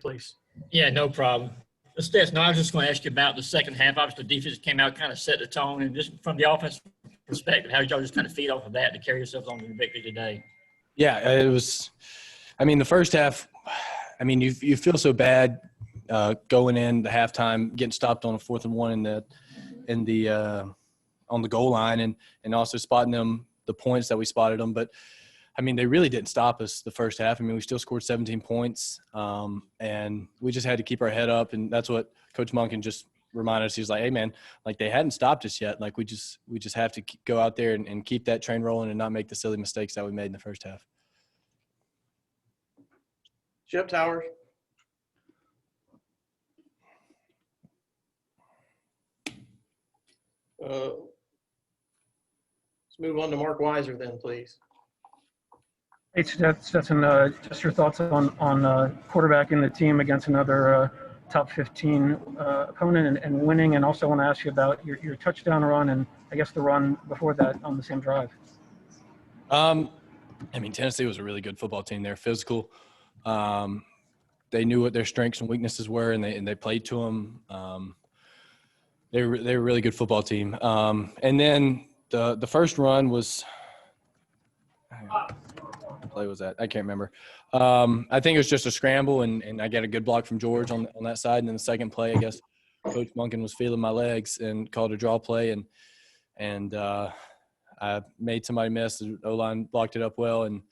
please. Yeah, no problem. Stetson, I was just going to ask you about the second half. Obviously, the defense came out, kind of set the tone, and just from the offensive perspective, how did y'all just kind of feed off of that to carry yourselves on to the victory today? Yeah, it was – I mean, the first half, I mean, you feel so bad going in the halftime, getting stopped on a 4th and 1 on the goal line and also spotting them the points that we spotted them. But, I mean, they really didn't stop us the first half. I mean, we still scored 17 points, and we just had to keep our head up, and that's what Coach Monken just reminded us. He's like, hey, man, like they hadn't stopped us yet. Like we just have to go out there and keep that train rolling and not make the silly mistakes that we made in the first half. Chip Towers. Let's move on to Mark Weiser then, please. Hey, Stetson, just your thoughts on quarterbacking the team against another top 15 opponent and winning, and also want to ask you about your touchdown run and I guess the run before that on the same drive. I mean, Tennessee was a really good football team. They're physical. They knew what their strengths and weaknesses were, and they played to them. They were a really good football team. And then the first run was what play was that? I can't remember. I think it was just a scramble, and I got a good block from George on that side. And then the second play, I guess Coach Monken was feeling my legs and called a draw play, and I made somebody miss. The O-line blocked it up well, and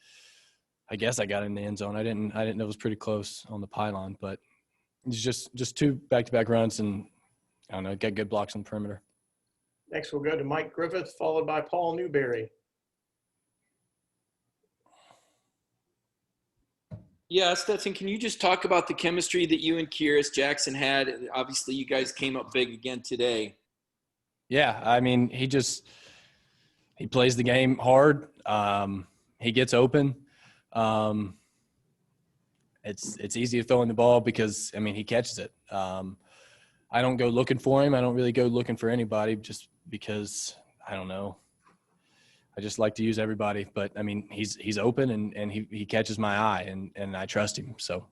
I guess I got in the end zone. I didn't know it was pretty close on the pylon, but it's just 2 back-to-back runs, and I don't know, got good blocks on the perimeter. Next, we'll go to Mike Griffith, followed by Paul Newberry. Yeah, Stetson, can you just talk about the chemistry that you and Kiera Jackson had? Obviously, you guys came up big again today. Yeah, I mean, he plays the game hard. He gets open. It's easy to throw in the ball because, I mean, he catches it. I don't go looking for him. I don't really go looking for anybody just because, I don't know. I just like to use everybody. But, I mean, he's open and he catches my eye, and I trust him. So.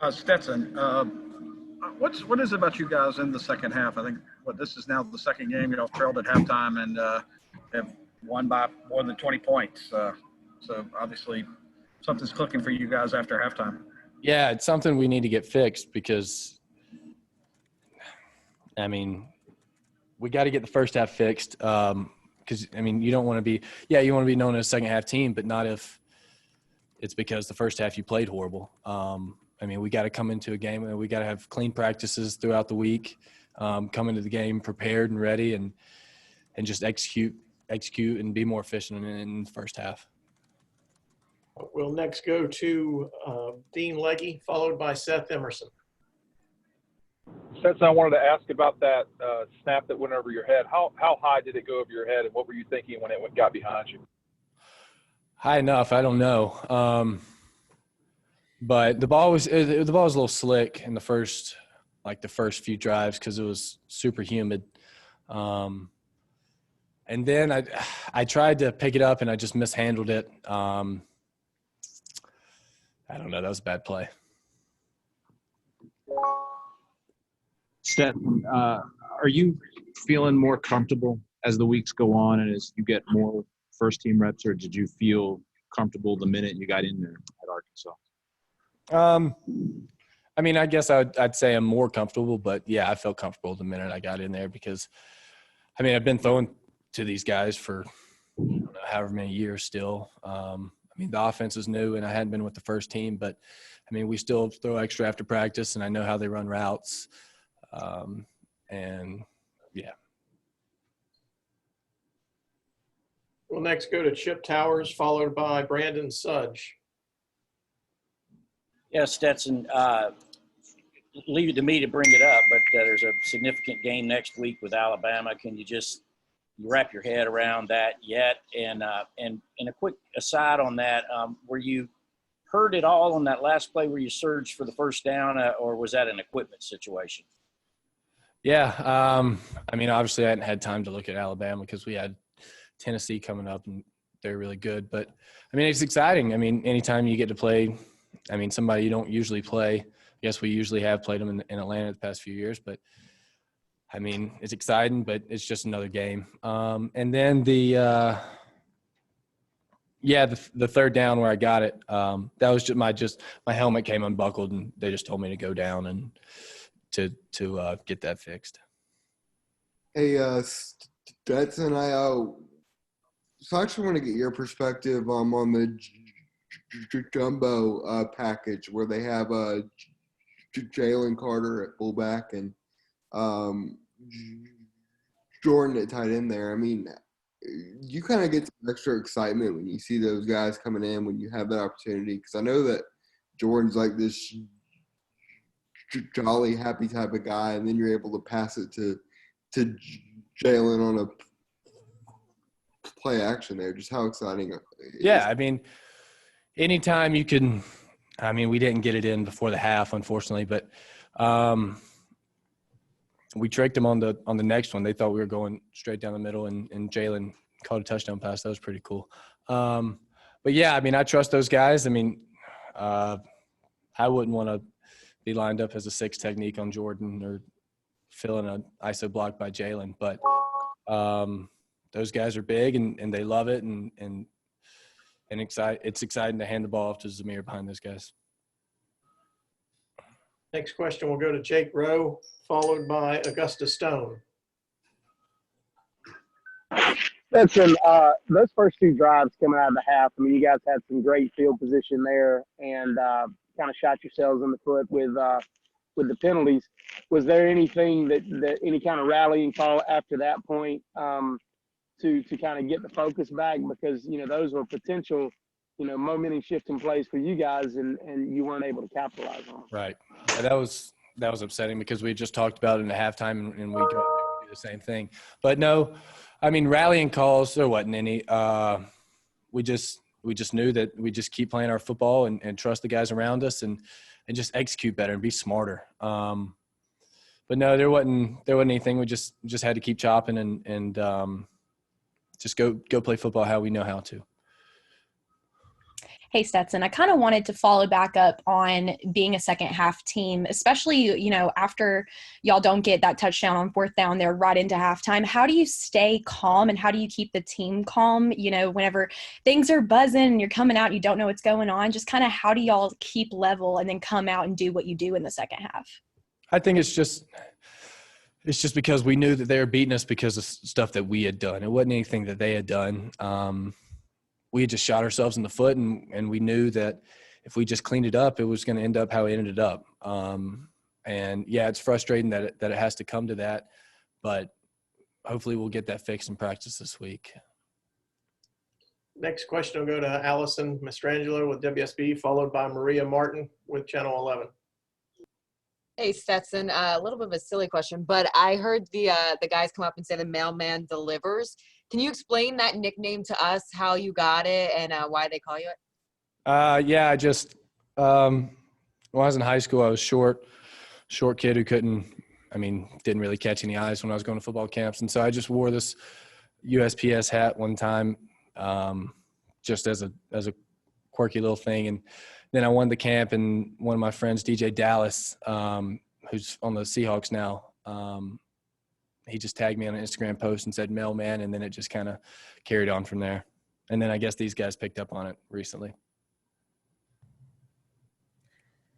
Stetson, what is it about you guys in the second half? I think this is now the second game. You know, trailed at halftime and have won by more than 20 points. So obviously something's clicking for you guys after halftime. Yeah, it's something we need to get fixed because, I mean, we got to get the first half fixed because, I mean, you don't want to be – yeah, you want to be known as a second-half team, but not if it's because the first half you played horrible. I mean, we got to come into a game and we got to have clean practices throughout the week, come into the game prepared and ready and just execute and be more efficient in the first half. We'll next go to Dean Legge, followed by Seth Emerson. Stetson, I wanted to ask about that snap that went over your head. How high did it go over your head, and what were you thinking when it got behind you? High enough, I don't know. But the ball was a little slick in the first few drives because it was super humid. And then I tried to pick it up and I just mishandled it. I don't know. That was a bad play. Stetson, are you feeling more comfortable as the weeks go on and as you get more first-team reps, or did you feel comfortable the minute you got in there at Arkansas? I mean, I guess I'd say I'm more comfortable, but, yeah, I felt comfortable the minute I got in there because, I mean, I've been throwing to these guys for I don't know, however many years still. I mean, the offense is new, and I hadn't been with the first team, but, I mean, we still throw extra after practice, and I know how they run routes. And, yeah. We'll next go to Chip Towers, followed by Brandon Sudge. Yeah, Stetson, leave it to me to bring it up, but there's a significant game next week with Alabama. Can you just wrap your head around that yet? And a quick aside on that, were you hurt at all on that last play where you surged for the first down, or was that an equipment situation? Yeah, I mean, obviously I hadn't had time to look at Alabama because we had Tennessee coming up in they're really good. But I mean, it's exciting. I mean, anytime you get to play, I mean, somebody you don't usually play. I guess we usually have played them in Atlanta the past few years, but I mean, it's exciting, but it's just another game. And then the third down where I got it, that was just my helmet came unbuckled, and they just told me to go down and to get that fixed. Hey, Stetson, so I actually want to get your perspective on the jumbo package where they have Jalen Carter at fullback and Jordan at tight end there. I mean, you kind of get some extra excitement when you see those guys coming in when you have that opportunity, because I know that Jordan's like this jolly, happy type of guy, and then you're able to pass it to Jalen on a play action there. Just how exciting. Yeah, I mean, anytime you can – I mean, we didn't get it in before the half, unfortunately, but we tricked them on the next one. They thought we were going straight down the middle, and Jalen caught a touchdown pass. That was pretty cool. But, yeah, I mean, I trust those guys. I mean, I wouldn't want to be lined up as a 6 technique on Jordan or filling an ISO block by Jalen. But those guys are big, and they love it, and it's exciting to hand the ball off to Zamir behind those guys. Next question will go to Jake Rowe, followed by Augusta Stone. Stetson, those first 2 drives coming out of the half, I mean, you guys had some great field position there and kind of shot yourselves in the foot with the penalties. Was there anything that any kind of rallying call after that point to kind of get the focus back? Because, you know, those were potential, you know, momentum shifting plays for you guys, and you weren't able to capitalize on them. Right. Yeah, that was upsetting because we just talked about it in the halftime, and we do the same thing. But no, I mean, rallying calls, there wasn't any. We just knew that we just keep playing our football and trust the guys around us and just execute better and be smarter. But no, there wasn't anything. We just had to keep chopping and just go play football how we know how to. Hey, Stetson, I kind of wanted to follow back up on being a second half team, especially, you know, after y'all don't get that touchdown on 4th down there right into halftime. How do you stay calm and how do you keep the team calm, you know, whenever things are buzzing and you're coming out, you don't know what's going on? Just kind of how do y'all keep level and then come out and do what you do in the second half? I think it's just because we knew that they were beating us because of stuff that we had done. It wasn't anything that they had done. We had just shot ourselves in the foot, and we knew that if we just cleaned it up, it was going to end up how it ended up. And, yeah, it's frustrating that it has to come to that, but hopefully we'll get that fixed in practice this week. Next question will go to Allison Mastrangelo with WSB, followed by Maria Martin with Channel 11. Hey, Stetson, a little bit of a silly question, but I heard the guys come up and say the mailman delivers. Can you explain that nickname to us, how you got it and why they call you it? Yeah, I just when I was in high school, I was short kid who didn't really catch any eyes when I was going to football camps. And so I just wore this USPS hat one time just as a quirky little thing. And then I won the camp, and one of my friends, DJ Dallas, who's on the Seahawks now, he just tagged me on an Instagram post and said Mailman, and then it just kind of carried on from there. And then I guess these guys picked up on it recently.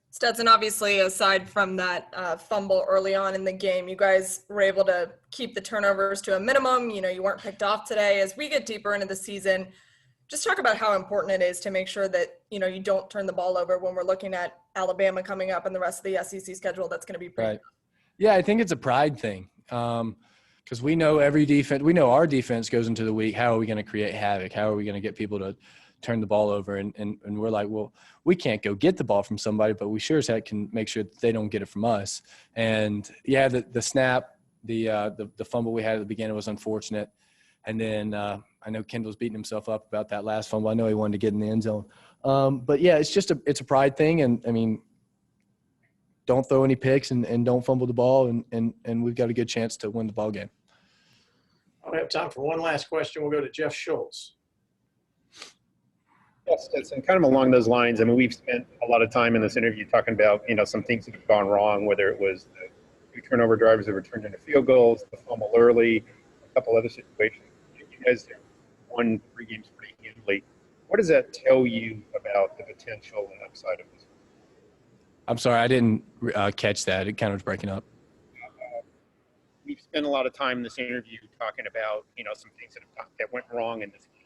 Stetson, obviously, aside from that fumble early on in the game, you guys were able to keep the turnovers to a minimum. You know, you weren't picked off today. As we get deeper into the season, just talk about how important it is to make sure that, you know, you don't turn the ball over when we're looking at Alabama coming up and the rest of the SEC schedule. That's going to be pretty right. Yeah, I think it's a pride thing because we know our defense goes into the week. How are we going to create havoc? How are we going to get people to turn the ball over? And we're like, well, we can't go get the ball from somebody, but we sure as heck can make sure that they don't get it from us. And yeah, the snap, the fumble we had at the beginning was unfortunate. And then I know Kendall's beating himself up about that last fumble. I know he wanted to get in the end zone. But yeah, it's a pride thing. And I mean, don't throw any picks and don't fumble the ball. And we've got a good chance to win the ball game. I have time for one last question. We'll go to Jeff Schultz. Yes, Stetson, kind of along those lines. I mean, we've spent a lot of time in this interview talking about, some things that have gone wrong, whether it was the two turnover drivers that were turned into field goals, the fumble early, a couple other situations. You guys have won 3 games pretty handily. What does that tell you about the potential and upside of this? I'm sorry, I didn't catch that. It kind of was breaking up. We've spent a lot of time in this interview talking about, some things that went wrong in this game.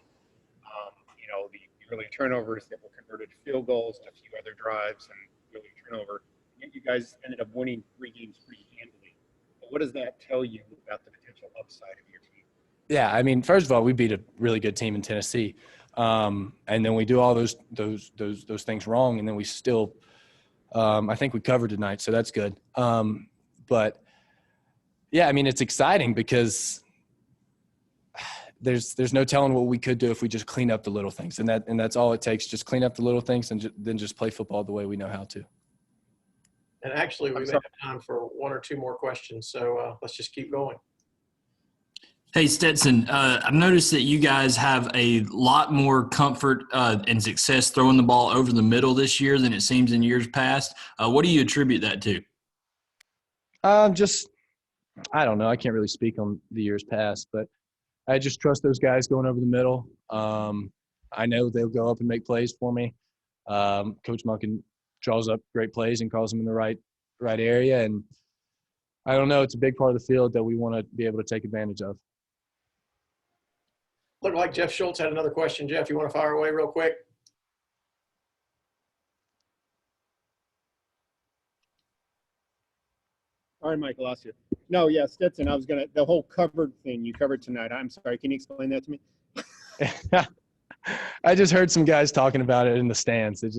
The early turnovers that were converted to field goals, a few other drives, and early turnover. Yet you guys ended up winning 3 games pretty handily. But what does that tell you about the potential upside of your team? Yeah, I mean, first of all, we beat a really good team in Tennessee, and then we do all those things wrong, and then we still, I think we covered tonight, so that's good. But yeah, I mean, it's exciting because there's no telling what we could do if we just clean up the little things, and that's all it takes. Just clean up the little things, and then just play football the way we know how to. And actually, we may have time for 1 or 2 more questions, so let's just keep going. Hey, Stetson, I've noticed that you guys have a lot more comfort and success throwing the ball over the middle this year than it seems in years past. What do you attribute that to? I don't know. I can't really speak on the years past, but I just trust those guys going over the middle. I know they'll go up and make plays for me. Coach Munkin draws up great plays and calls them in the right area. And I don't know. It's a big part of the field that we want to be able to take advantage of. Looked like Jeff Schultz had another question. Jeff, you want to fire away real quick? All right, Mike, I lost you. No, yeah, Stetson, the whole covered thing you covered tonight. I'm sorry. Can you explain that to me? I just heard some guys talking about it in the stands. It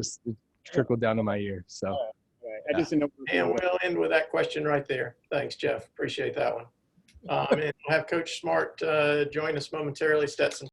trickled down to my ear. So, right. I just didn't know. And we'll end with that question right there. Thanks, Jeff. Appreciate that one. And we'll have Coach Smart join us momentarily. Stetson.